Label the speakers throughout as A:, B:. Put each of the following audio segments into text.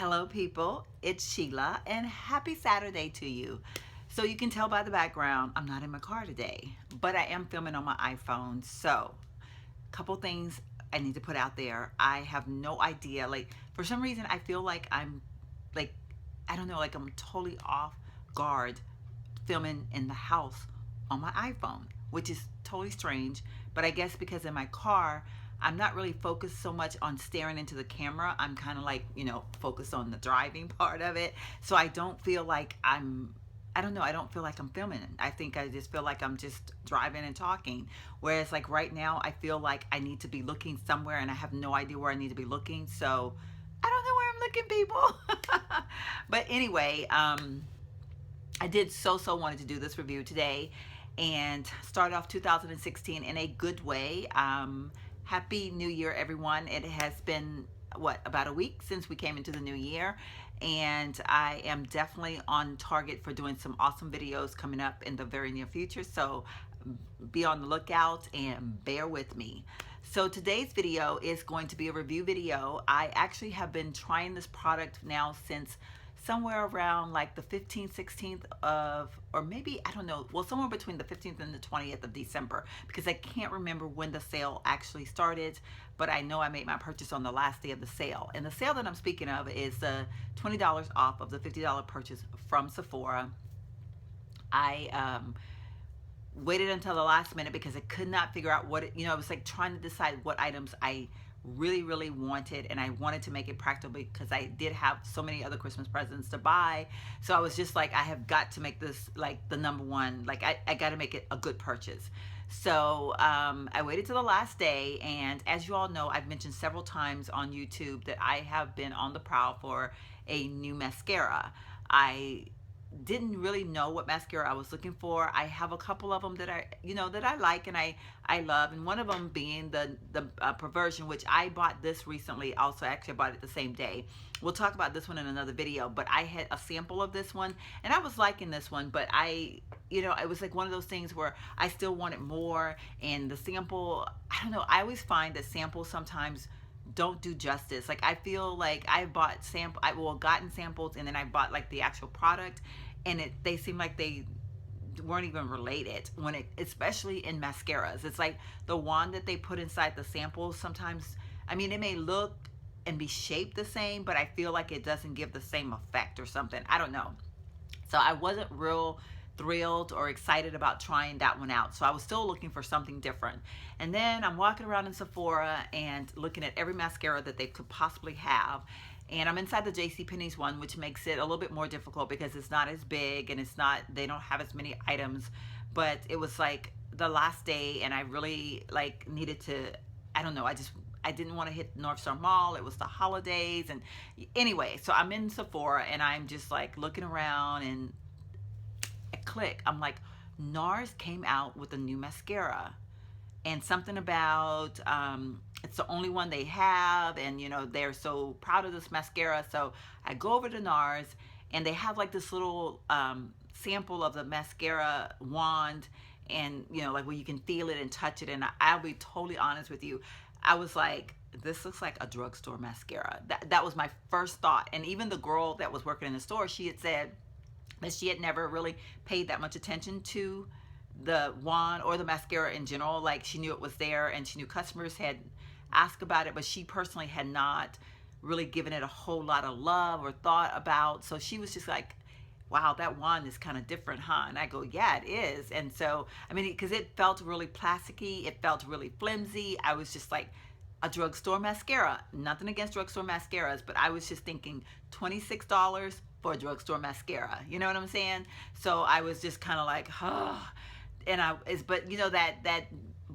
A: Hello people, it's Sheila and happy Saturday to you. So you can tell by the background, I'm not in my car today, but I am filming on my iPhone. So a couple things I need to put out there. I have no idea, like for some reason I feel like I'm like, I don't know, like I'm totally off guard filming in the house on my iPhone, which is totally strange. But I guess because in my car, I'm not really focused so much on staring into the camera. I'm kind of like, focused on the driving part of it. So I don't feel like I don't know, I don't feel like I'm filming. I think I just feel like I'm just driving and talking. Whereas like right now, I feel like I need to be looking somewhere and I have no idea where I need to be looking. So I don't know where I'm looking, people. But anyway, I did so wanted to do this review today and start off 2016 in a good way. Happy New Year, everyone. It has been, about a week since we came into the new year, and I am definitely on target for doing some awesome videos coming up in the very near future, so be on the lookout and bear with me. So today's video is going to be a review video. I actually have been trying this product now since somewhere around like the 15th, 16th of, or maybe, I don't know, well, somewhere between the 15th and the 20th of December, because I can't remember when the sale actually started, but I know I made my purchase on the last day of the sale. And the sale that I'm speaking of is the $20 off of the $50 purchase from Sephora. I waited until the last minute because I could not figure out what, it was like trying to decide what items I really wanted, and I wanted to make it practical because I did have so many other Christmas presents to buy. So I was just like, I have got to make this like the number one, like I got to make it a good purchase. So I waited till the last day, and as you all know, I've mentioned several times on YouTube that I have been on the prowl for a new mascara. I didn't really know what mascara I was looking for. I have a couple of them that I like and I love, and one of them being the Perversion, which I bought this recently. Also, actually, I bought it the same day. We'll talk about this one in another video, but I had a sample of this one and I was liking this one, but it was like one of those things where I still wanted more, and the sample, I don't know, I always find that samples sometimes don't do justice. Like I feel like I bought gotten samples, and then I bought like the actual product, and they seem like they weren't even related especially in mascaras. It's like the wand that they put inside the samples sometimes, I mean, it may look and be shaped the same, but I feel like it doesn't give the same effect or something. I don't know. So I wasn't real thrilled or excited about trying that one out. So I was still looking for something different. And then I'm walking around in Sephora and looking at every mascara that they could possibly have. And I'm inside the JCPenney's one, which makes it a little bit more difficult because it's not as big and they don't have as many items. But it was like the last day, and I really like needed to, I don't know, I didn't want to hit North Star Mall. It was the holidays. And anyway, so I'm in Sephora and I'm just like looking around, and I click. I'm like, Nars came out with a new mascara, and something about it's the only one they have, and they're so proud of this mascara. So I go over to Nars, and they have like this little sample of the mascara wand, and like where you can feel it and touch it. And I'll be totally honest with you, I was like, this looks like a drugstore mascara. That was my first thought. And even the girl that was working in the store, she had said that she had never really paid that much attention to the wand or the mascara in general. Like, she knew it was there, and she knew customers had asked about it, but she personally had not really given it a whole lot of love or thought about. So she was just like, wow, that wand is kind of different, huh? And I go, yeah, it is. And so, I mean, because it felt really plasticky, it felt really flimsy. I was just like, a drugstore mascara. Nothing against drugstore mascaras, but I was just thinking $26 for a drugstore mascara. You know what I'm saying? So I was just kind of like, oh. And but that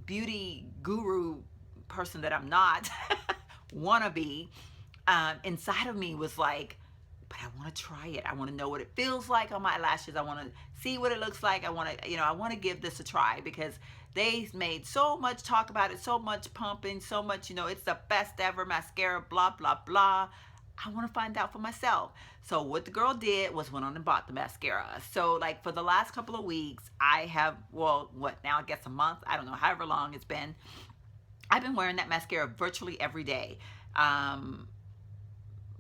A: beauty guru person that I'm not, wannabe, inside of me was like, but I want to try it. I want to know what it feels like on my lashes. I want to see what it looks like. I want to give this a try, because they made so much talk about it, so much pumping, so much, it's the best ever mascara, blah, blah, blah. I want to find out for myself. So what the girl did was went on and bought the mascara. So like for the last couple of weeks, I have, now I guess a month, I don't know, however long it's been, I've been wearing that mascara virtually every day.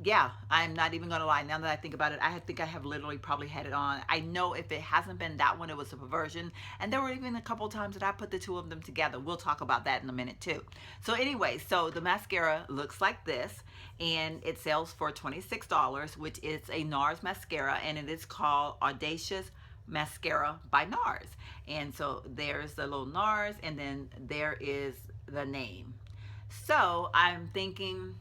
A: Yeah, I'm not even gonna lie. Now that I think about it, think I have literally probably had it on. I know if it hasn't been that one, it was a perversion. And there were even a couple times that I put the two of them together. We'll talk about that in a minute too. So anyway, so the mascara looks like this, and it sells for $26, which is a Nars mascara, and it is called Audacious Mascara by Nars. And so there's the little Nars, and then there is the name. So I'm thinking,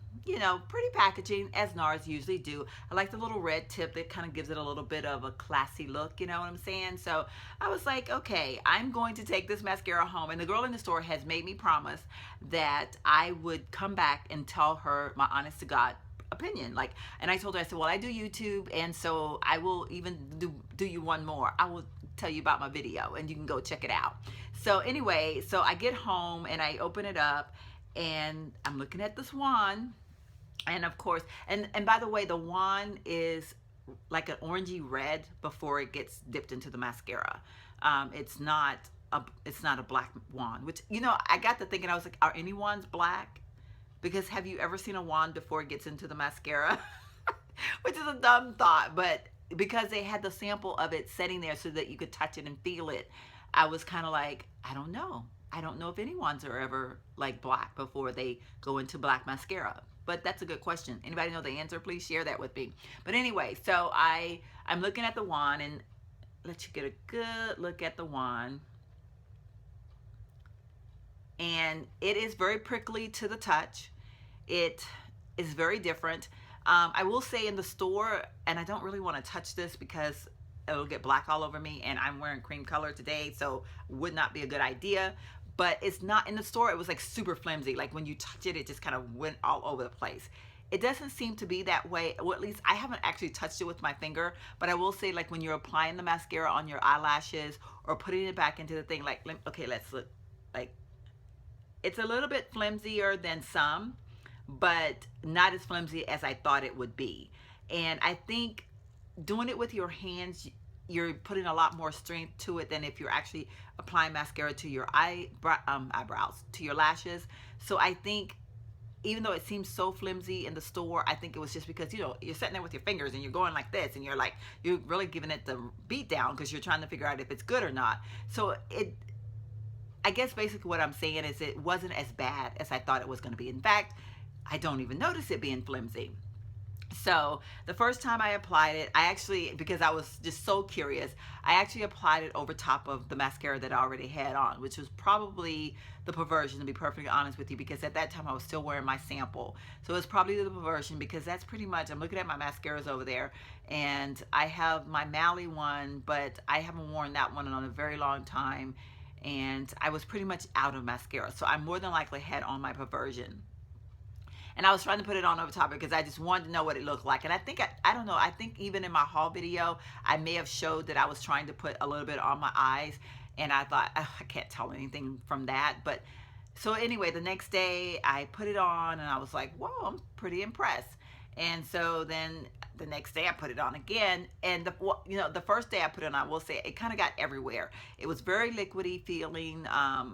A: pretty packaging as Nars usually do. I like the little red tip that kind of gives it a little bit of a classy look, you know what I'm saying? So I was like, okay, I'm going to take this mascara home. And the girl in the store has made me promise that I would come back and tell her my honest to God opinion. And I told her, I said, well, I do YouTube, and so I will even do you one more. I will tell you about my video, and you can go check it out. So anyway, so I get home and I open it up, and I'm looking at this wand, and of course, and by the way, the wand is like an orangey red before it gets dipped into the mascara. It's not a black wand, which, I got to thinking, I was like, are any wands black? Because have you ever seen a wand before it gets into the mascara? Which is a dumb thought, but because they had the sample of it sitting there so that you could touch it and feel it, I was kind of like, I don't know. I don't know if any wands are ever like black before they go into black mascara. But that's a good question. Anybody know the answer? Please share that with me. But anyway, so I'm looking at the wand, and let you get a good look at the wand. And it is very prickly to the touch. It is very different. I will say in the store, and I don't really want to touch this because it'll get black all over me, and I'm wearing cream color today, so would not be a good idea. But it's not in the store. It was like super flimsy. Like when you touch it, it just kind of went all over the place. It doesn't seem to be that way. Well, at least I haven't actually touched it with my finger, but I will say, like, when you're applying the mascara on your eyelashes or putting it back into the thing, like, okay, let's look. Like, it's a little bit flimsier than some, but not as flimsy as I thought it would be. And I think doing it with your hands, you're putting a lot more strength to it than if you're actually applying mascara to your eyebrows, to your lashes. So I think even though it seems so flimsy in the store, I think it was just because, you're sitting there with your fingers and you're going like this, and you're really giving it the beat down because you're trying to figure out if it's good or not. So I guess basically what I'm saying is it wasn't as bad as I thought it was going to be. In fact, I don't even notice it being flimsy. So the first time I applied it, I actually, because I was just so curious, I actually applied it over top of the mascara that I already had on, which was probably the perversion, to be perfectly honest with you, because at that time I was still wearing my sample. So it's probably the perversion, because that's pretty much, I'm looking at my mascaras over there, and I have my Mally one, but I haven't worn that one in a very long time, and I was pretty much out of mascara. So I more than likely had on my perversion. And I was trying to put it on over top because I just wanted to know what it looked like. And I think, I don't know, I think even in my haul video, I may have showed that I was trying to put a little bit on my eyes. And I thought, oh, I can't tell anything from that. But so anyway, the next day I put it on and I was like, whoa, I'm pretty impressed. And so then the next day I put it on again, and the first day I put it on, I will say it kind of got everywhere. It was very liquidy feeling,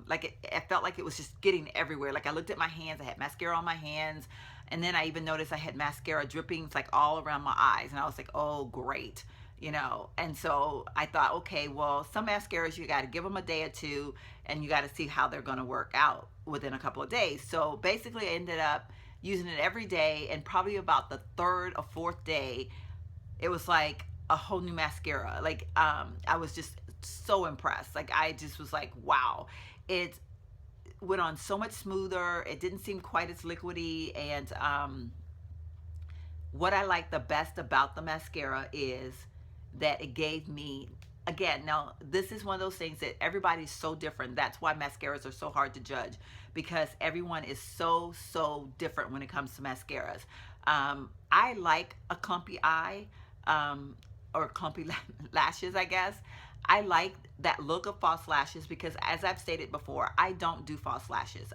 A: like it felt like it was just getting everywhere. Like I looked at my hands, I had mascara on my hands, and then I even noticed I had mascara drippings like all around my eyes, and I was like, oh great, and so I thought, okay, well, some mascaras you got to give them a day or two, and you got to see how they're going to work out within a couple of days. So basically I ended up using it every day, and probably about the third or fourth day, it was like a whole new mascara. Like I was just so impressed. Like I just was like, wow, it went on so much smoother. It didn't seem quite as liquidy. And what I like the best about the mascara is that it gave me, again, now this is one of those things that everybody's so different. That's why mascaras are so hard to judge, because everyone is so different when it comes to mascaras. I like a clumpy eye, or clumpy lashes, I guess. I like that look of false lashes because, as I've stated before, I don't do false lashes.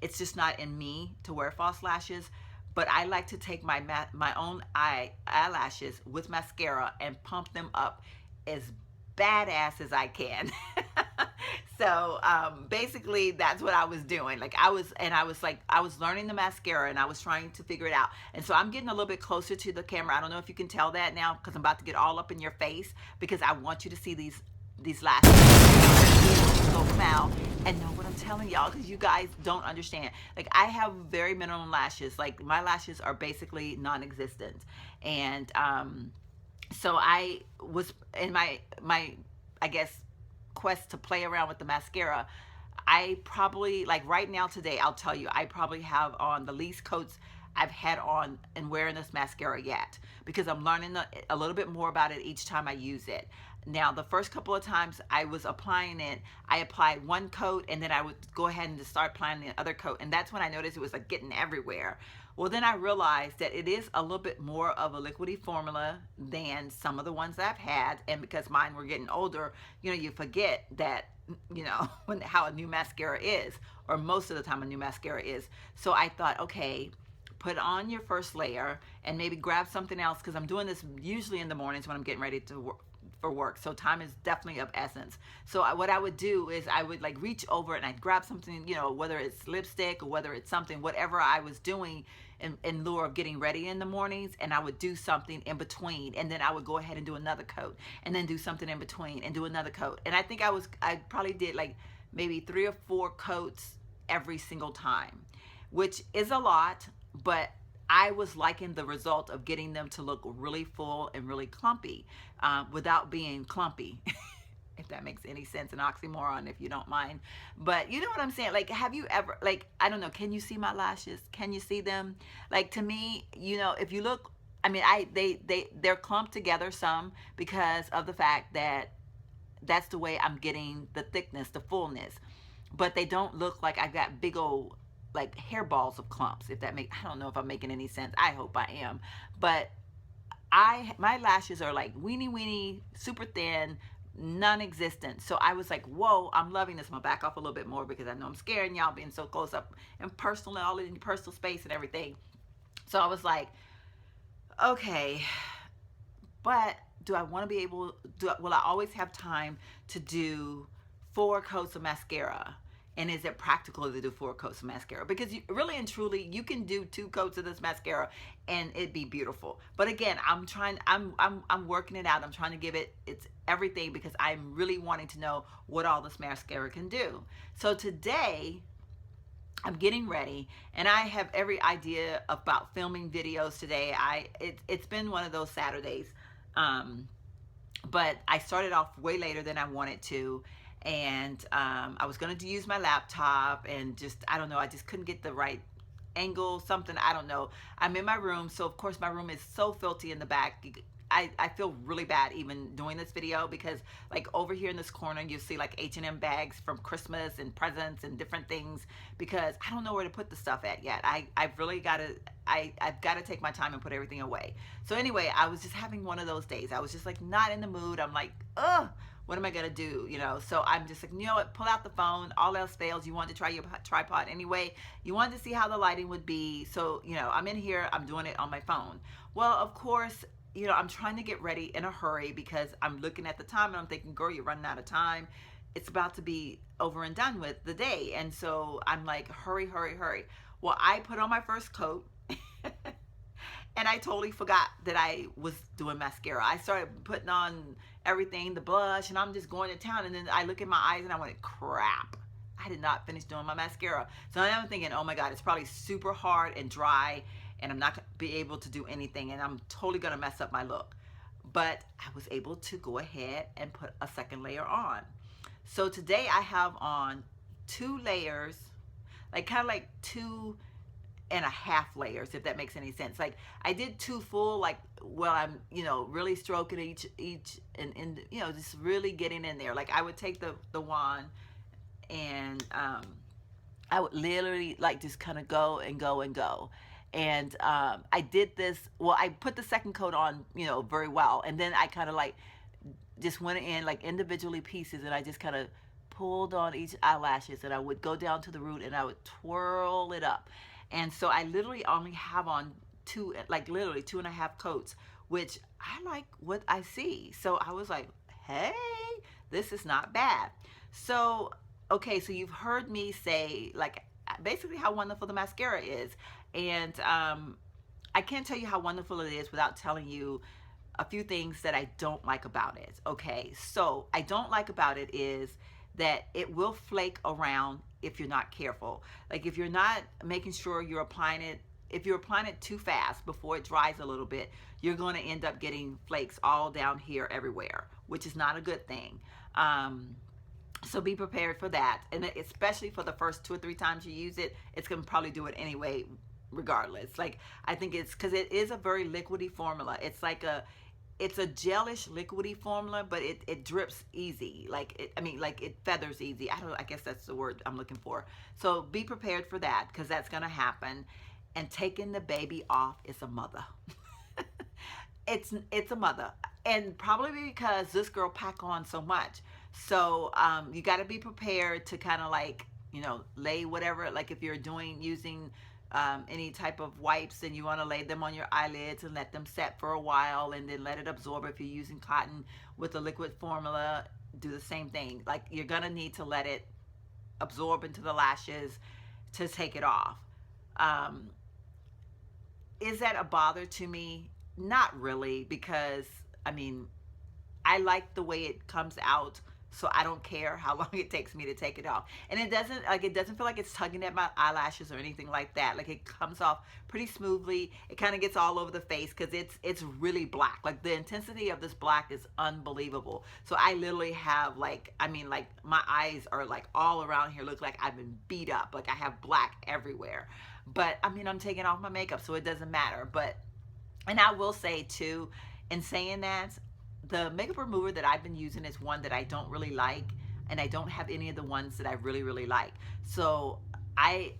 A: It's just not in me to wear false lashes. But I like to take my own eyelashes with mascara and pump them up as badass as I can. So basically that's what I was doing. Like I was learning the mascara and I was trying to figure it out. And so I'm getting a little bit closer to the camera. I don't know if you can tell that now because I'm about to get all up in your face because I want you to see these lashes. Scope them out and know what I'm telling y'all because you guys don't understand. Like I have very minimum lashes. Like my lashes are basically non-existent. And so I was in my I guess quest to play around with the mascara. I probably, like right now today, I'll tell you, I probably have on the least coats I've had on and wearing this mascara yet because I'm learning a little bit more about it each time I use it. Now, the first couple of times I was applying it, I applied one coat and then I would go ahead and just start applying the other coat. And that's when I noticed it was like getting everywhere. Well, then I realized that it is a little bit more of a liquidy formula than some of the ones that I've had. And because mine were getting older, you forget that, how a new mascara is, or most of the time a new mascara is. So I thought, okay, put on your first layer and maybe grab something else because I'm doing this usually in the mornings when I'm getting ready to work for work, so time is definitely of essence. So what I would do is I would like reach over and I'd grab something, whether it's lipstick or whether it's something, whatever I was doing in lieu of getting ready in the mornings, and I would do something in between, and then I would go ahead and do another coat, and then do something in between and do another coat. And I think I probably did like maybe 3 or 4 coats every single time, which is a lot, but I was liking the result of getting them to look really full and really clumpy without being clumpy. If that makes any sense, an oxymoron if you don't mind. But you know what I'm saying? Like, have you ever, like, I don't know, can you see my lashes? Can you see them? Like, to me, if you look, I mean, they're clumped together some because of the fact that that's the way I'm getting the thickness, the fullness. But they don't look like I got big old like hairballs of clumps, if that I don't know if I'm making any sense. I hope I am. But my lashes are like weeny, super thin, non-existent. So I was like, whoa, I'm loving this. I'm gonna back off a little bit more because I know I'm scaring y'all being so close up and personal and all in personal space and everything. So I was like, okay, but do I want to be able, will I always have time to do 4 coats of mascara? And is it practical to do 4 coats of mascara? Because really and truly, you can do 2 coats of this mascara and it'd be beautiful. But again, I'm working it out. I'm trying to give it its everything because I'm really wanting to know what all this mascara can do. So today, I'm getting ready and I have every idea about filming videos today. It's been one of those Saturdays. But I started off way later than I wanted to. And I was going to use my laptop and I don't know, I just couldn't get the right angle, something, I don't know. I'm in my room, so of course my room is so filthy in the back. I feel really bad even doing this video because like over here in this corner you see like H&M bags from Christmas and presents and different things because I don't know where to put the stuff at yet. I've really got to, I've got to take my time and put everything away. So anyway, I was just having one of those days. I was just like not in the mood. I'm like, ugh. What am I going to do? So I'm just like, you know what, pull out the phone. All else fails. You want to try your tripod anyway. You wanted to see how the lighting would be. So, I'm in here. I'm doing it on my phone. Well, of course, I'm trying to get ready in a hurry because I'm looking at the time and I'm thinking, girl, you're running out of time. It's about to be over and done with the day. And so I'm like, hurry, hurry, hurry. Well, I put on my first coat. And I totally forgot that I was doing mascara. I started putting on everything, the blush, and I'm just going to town. And then I look in my eyes and I went, crap, I did not finish doing my mascara. So now I'm thinking, oh my God, it's probably super hard and dry and I'm not going to be able to do anything and I'm totally going to mess up my look. But I was able to go ahead and put a second layer on. So today I have on 2 layers, like kind of like 2.5 layers, if that makes any sense. Like I did 2 full, like, well, I'm, really stroking each and just really getting in there. Like I would take the wand and I would literally like just kind of go and go and go. And I did this, well, I put the second coat on, very well. And then I kind of like just went in like individually pieces and I just kind of pulled on each eyelashes and I would go down to the root and I would twirl it up. And so I literally only have on 2, like literally 2.5 coats, which I like what I see. So I was like, hey, this is not bad. So okay, so you've heard me say like basically how wonderful the mascara is, and I can't tell you how wonderful it is without telling you a few things that I don't like about it. Okay, so I don't like about it is that it will flake around if you're not careful. Like if you're not making sure you're applying it, if you're applying it too fast before it dries a little bit, you're going to end up getting flakes all down here everywhere, which is not a good thing. So be prepared for that, and especially for the first 2 or 3 times you use it, it's going to probably do it anyway regardless. Like I think it's because it is a very liquidy formula. It's a gelish liquidy formula, but it drips easy. Like I mean, like it feathers easy. I guess that's the word I'm looking for. So be prepared for that because that's gonna happen. And taking the baby off is a mother. It's a mother, and probably because this girl pack on so much. So you got to be prepared to kind of like lay whatever. Like if you're using any type of wipes, then you want to lay them on your eyelids and let them set for a while, and then let it absorb. If you're using cotton with a liquid formula, do the same thing. Like you're gonna need to let it absorb into the lashes to take it off. Um, is that a bother to me? Not really, because I mean, I like the way it comes out, so I don't care how long it takes me to take it off. And it doesn't feel like it's tugging at my eyelashes or anything like that. Like it comes off pretty smoothly. It kind of gets all over the face because it's really black. Like the intensity of this black is unbelievable. So I literally have like, I mean, like my eyes are like all around here look like I've been beat up. Like I have black everywhere. But I mean, I'm taking off my makeup, so it doesn't matter. But and I will say too, in saying that, the makeup remover that I've been using is one that I don't really like, and I don't have any of the ones that I really, really like. So I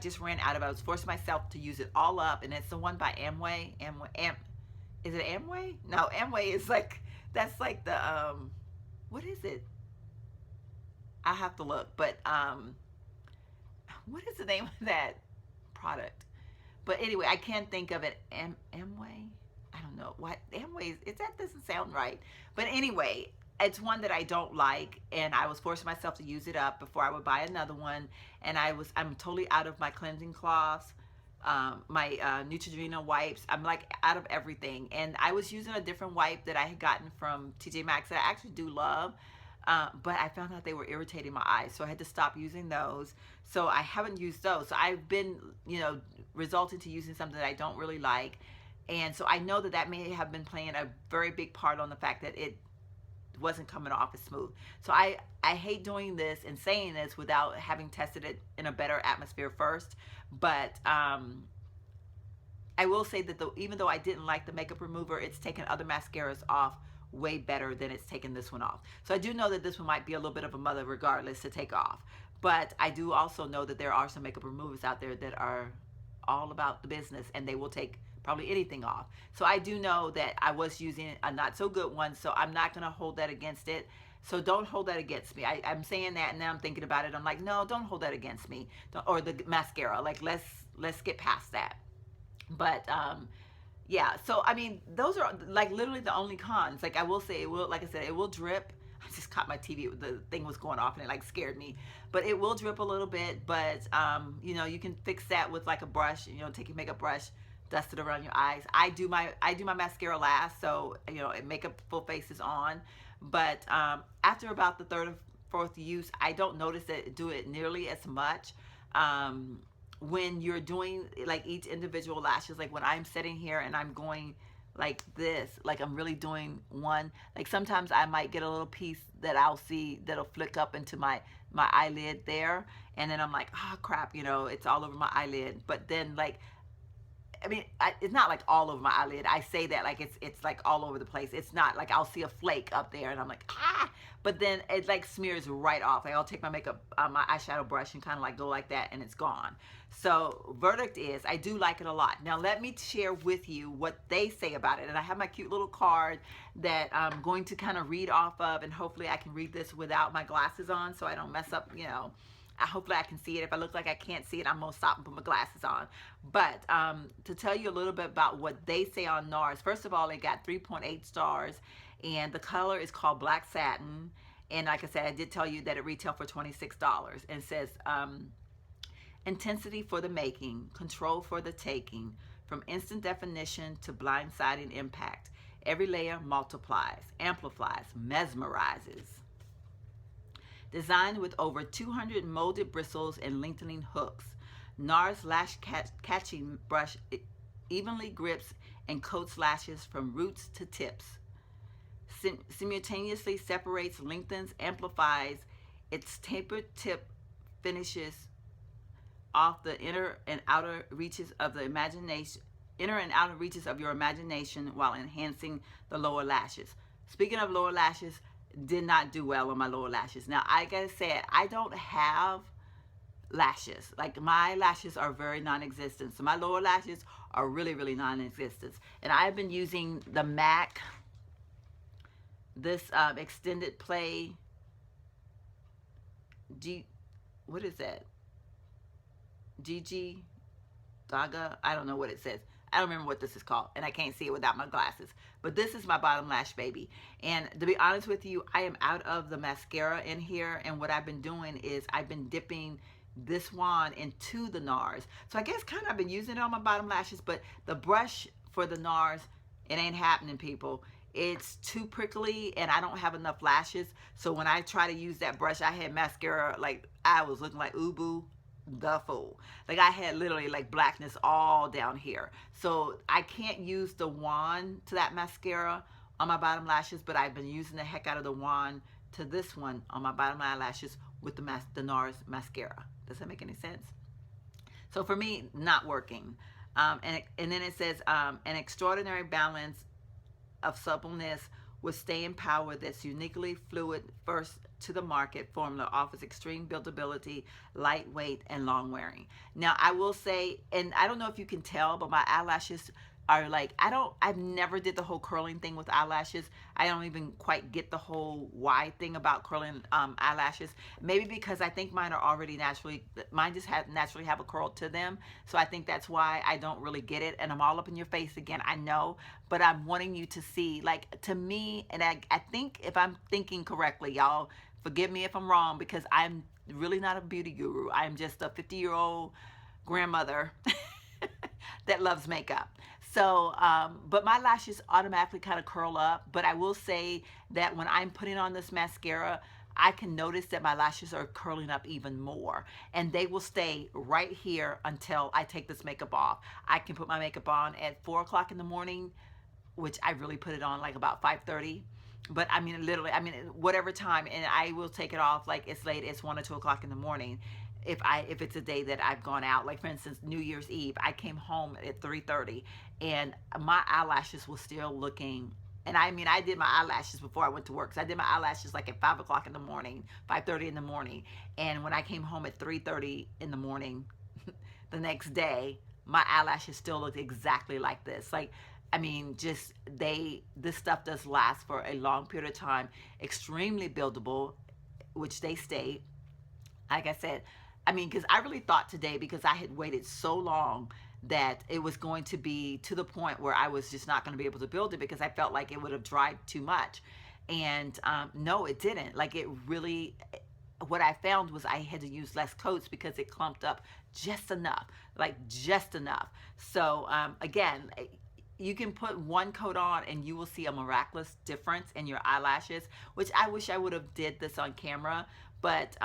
A: just ran out of it. I was forcing myself to use it all up, and it's the one by is it Amway? No, Amway is like, that's like the, what is it? I have to look, but, what is the name of that product? But anyway, I can't think of it. Amway? I don't know what Amway is. That doesn't sound right. But anyway, it's one that I don't like, and I was forcing myself to use it up before I would buy another one. And I'm totally out of my cleansing cloths, my Neutrogena wipes. I'm like out of everything. And I was using a different wipe that I had gotten from TJ Maxx that I actually do love. But I found out they were irritating my eyes, so I had to stop using those. So I haven't used those. So I've been, resulting to using something that I don't really like. And so I know that may have been playing a very big part on the fact that it wasn't coming off as smooth. So I hate doing this and saying this without having tested it in a better atmosphere first. But I will say that even though I didn't like the makeup remover, it's taken other mascaras off way better than it's taken this one off. So I do know that this one might be a little bit of a mother regardless to take off. But I do also know that there are some makeup removers out there that are all about the business, and they will take probably anything off. So I do know that I was using a not so good one, so I'm not going to hold that against it. So don't hold that against me. I'm saying that, and now I'm thinking about it. I'm like, no, don't hold that against me. Or the mascara. Like, let's get past that. But yeah, so I mean, those are like literally the only cons. Like I will say, it will, like I said, it will drip. I just caught my TV, the thing was going off and it like scared me. But it will drip a little bit, but you can fix that with like a brush. Take your makeup brush, dust it around your eyes. I do my mascara last, so makeup full face is on. But after about the third or fourth use, I don't notice it do it nearly as much. When you're doing like each individual lashes, like when I'm sitting here and I'm going like this, like I'm really doing one, like sometimes I might get a little piece that I'll see that'll flick up into my eyelid there, and then I'm like, oh crap, it's all over my eyelid. But then like, I mean, it's not like all over my eyelid. I say that like it's like all over the place. It's not like I'll see a flake up there and I'm like, ah, but then it like smears right off. Like I'll take my makeup, my eyeshadow brush and kind of like go like that and it's gone. So verdict is, I do like it a lot. Now let me share with you what they say about it. And I have my cute little card that I'm going to kind of read off of, and hopefully I can read this without my glasses on so I don't mess up, hopefully I can see it. If I look like I can't see it, I'm going to stop and put my glasses on. But to tell you a little bit about what they say on Nars, first of all, they got 3.8 stars, and the color is called Black Satin. And like I said, I did tell you that it retailed for $26 and says, intensity for the making, control for the taking, from instant definition to blindsiding impact. Every layer multiplies, amplifies, mesmerizes. Designed with over 200 molded bristles and lengthening hooks, Nars lash catching brush evenly grips and coats lashes from roots to tips. Simultaneously separates, lengthens, amplifies. Its tapered tip finishes off the inner and outer reaches of the imagination, inner and outer reaches of your imagination, while enhancing the lower lashes. Speaking of lower lashes, did not do well on my lower lashes. Now, I gotta say, I don't have lashes. Like, my lashes are very non-existent. So my lower lashes are really, really non-existent. And I've been using the MAC, this extended play what is that? GG Daga, I don't know what it says. I don't remember what this is called, and I can't see it without my glasses. But this is my bottom lash baby. And to be honest with you, I am out of the mascara in here, and what I've been doing is I've been dipping this wand into the Nars. So I guess kind of I've been using it on my bottom lashes, but the brush for the Nars, it ain't happening, people. It's too prickly, and I don't have enough lashes. So when I try to use that brush, I had mascara, like I was looking like Ubu the fool. Like, I had literally like blackness all down here. So I can't use the wand to that mascara on my bottom lashes, but I've been using the heck out of the wand to this one on my bottom eyelashes with the Nars mascara. Does that make any sense? So for me, not working. And then it says, an extraordinary balance of suppleness with staying power that's uniquely fluid, first to the market formula, offers extreme buildability, lightweight, and long wearing. Now, I will say, and I don't know if you can tell, but my eyelashes are like, I've never did the whole curling thing with eyelashes. I don't even quite get the whole why thing about curling eyelashes. Maybe because I think mine are already mine just naturally have a curl to them. So I think that's why I don't really get it. And I'm all up in your face again, I know, but I'm wanting you to see, like, to me, and I think if I'm thinking correctly, y'all forgive me if I'm wrong, because I'm really not a beauty guru. I'm just a 50-year-old grandmother that loves makeup. So, but my lashes automatically kind of curl up. But I will say that when I'm putting on this mascara, I can notice that my lashes are curling up even more. And they will stay right here until I take this makeup off. I can put my makeup on at 4 o'clock in the morning, which I really put it on like about 5:30. But I mean, literally, I mean, whatever time, and I will take it off like it's late, it's 1 or 2 o'clock in the morning. If it's a day that I've gone out, like for instance, New Year's Eve, I came home at 3:30 and my eyelashes were still looking, and I mean, I did my eyelashes before I went to work. So I did my eyelashes like at 5 o'clock in the morning, 5:30 in the morning. And when I came home at 3:30 in the morning, the next day, my eyelashes still looked exactly like this. Like, I mean, just this stuff does last for a long period of time, extremely buildable, which they state. Like I said, I mean, because I really thought today, because I had waited so long, that it was going to be to the point where I was just not going to be able to build it, because I felt like it would have dried too much. And no, it didn't. Like, it really, what I found was I had to use less coats because it clumped up just enough, like just enough. So again, you can put one coat on and you will see a miraculous difference in your eyelashes, which I wish I would have did this on camera. But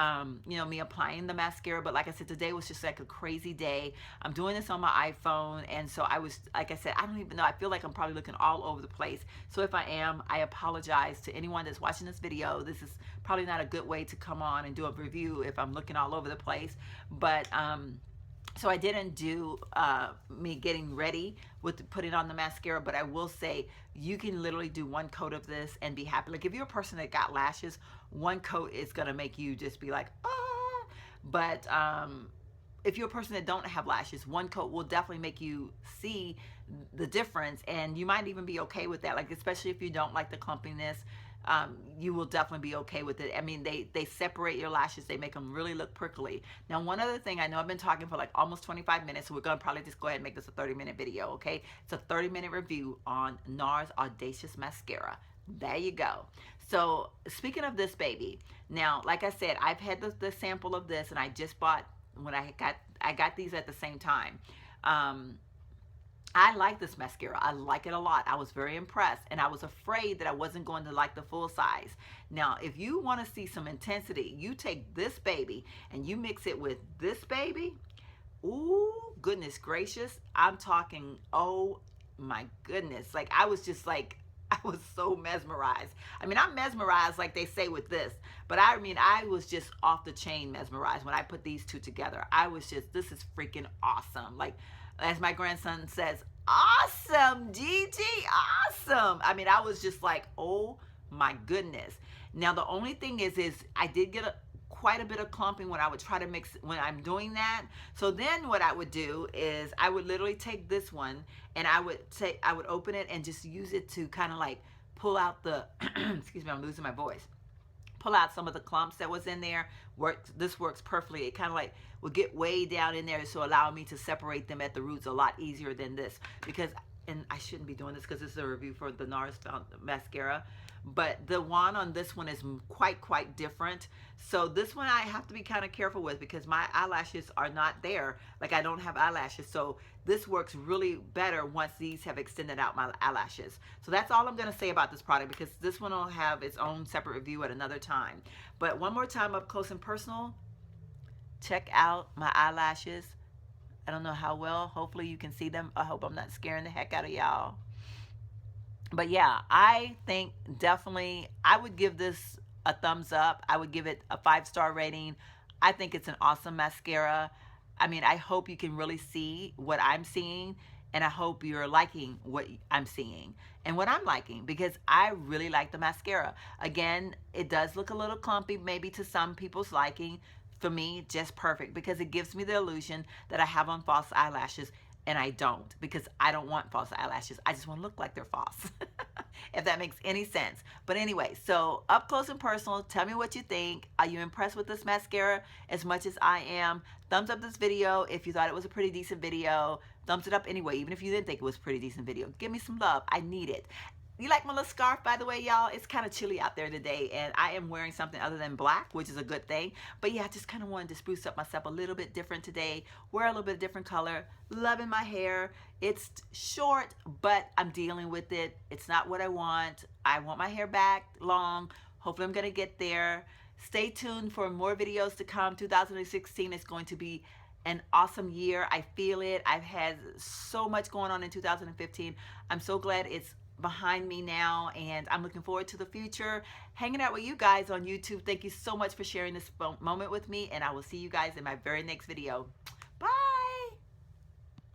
A: you know, me applying the mascara. But like I said, today was just like a crazy day. I'm doing this on my iPhone, and so I was, like I said, I don't even know, I feel like I'm probably looking all over the place. So if I am, I apologize to anyone that's watching this video. This is probably not a good way to come on and do a review if I'm looking all over the place. But so I didn't do me getting ready with putting on the mascara, but I will say you can literally do one coat of this and be happy. Like, if you're a person that got lashes, one coat is gonna make you just be like, ah. But if you're a person that don't have lashes, one coat will definitely make you see the difference, and you might even be okay with that. Like, especially if you don't like the clumpiness, you will definitely be okay with it. I mean, they separate your lashes. They make them really look prickly. Now, one other thing, I know I've been talking for like almost 25 minutes, so we're going to probably just go ahead and make this a 30-minute video, okay? It's a 30-minute review on Nars Audacious Mascara. There you go. So speaking of this baby, now like I said, I've had the sample of this, and I just bought when I got these at the same time. Um, I like this mascara. I like it a lot. I was very impressed, and I was afraid that I wasn't going to like the full size. Now, if you want to see some intensity, you take this baby and you mix it with this baby. Ooh, goodness gracious. I'm talking, oh my goodness. Like, I was just like, I was so mesmerized. I mean, I'm mesmerized like they say with this, but I mean, I was just off the chain mesmerized when I put these two together. I was just, this is freaking awesome. Like, as my grandson says, awesome, Gigi, awesome. I mean, I was just like, oh my goodness. Now, the only thing is I did get quite a bit of clumping when I would try to mix when I'm doing that. So then what I would do is I would literally take this one and I would open it and just use it to kind of like pull out the excuse me, I'm losing my voice. Pull out some of the clumps that was in there. This works perfectly. It kind of like will get way down in there, so allow me to separate them at the roots a lot easier than this, because, and I shouldn't be doing this because this is a review for the Nars mascara, but the wand on this one is quite different. So this one I have to be kind of careful with because my eyelashes are not there. Like, I don't have eyelashes. So this works really better once these have extended out my eyelashes. So that's all I'm going to say about this product, because this one will have its own separate review at another time. But one more time, up close and personal, check out my eyelashes. I don't know how well. Hopefully you can see them. I hope I'm not scaring the heck out of y'all. But yeah, I think definitely I would give this a thumbs up. I would give it a 5-star rating. I think it's an awesome mascara. I mean, I hope you can really see what I'm seeing, and I hope you're liking what I'm seeing and what I'm liking, because I really like the mascara. Again, it does look a little clumpy maybe to some people's liking. For me, just perfect, because it gives me the illusion that I have on false eyelashes, and I don't, because I don't want false eyelashes. I just want to look like they're false, if that makes any sense. But anyway, so up close and personal, tell me what you think. Are you impressed with this mascara as much as I am? Thumbs up this video if you thought it was a pretty decent video. Thumbs it up anyway, even if you didn't think it was a pretty decent video. Give me some love. I need it. You like my little scarf, by the way, y'all? It's kind of chilly out there today, and I am wearing something other than black, which is a good thing. But yeah, I just kind of wanted to spruce up myself a little bit different today, wear a little bit different color. Loving my hair. It's short, but I'm dealing with it. It's not what I want. I want my hair back long. Hopefully I'm going to get there. Stay tuned for more videos to come. 2016 is going to be an awesome year. I feel it. I've had so much going on in 2015. I'm so glad it's behind me now, and I'm looking forward to the future, hanging out with you guys on YouTube. Thank you so much for sharing this moment with me, and I will see you guys in my very next video. Bye.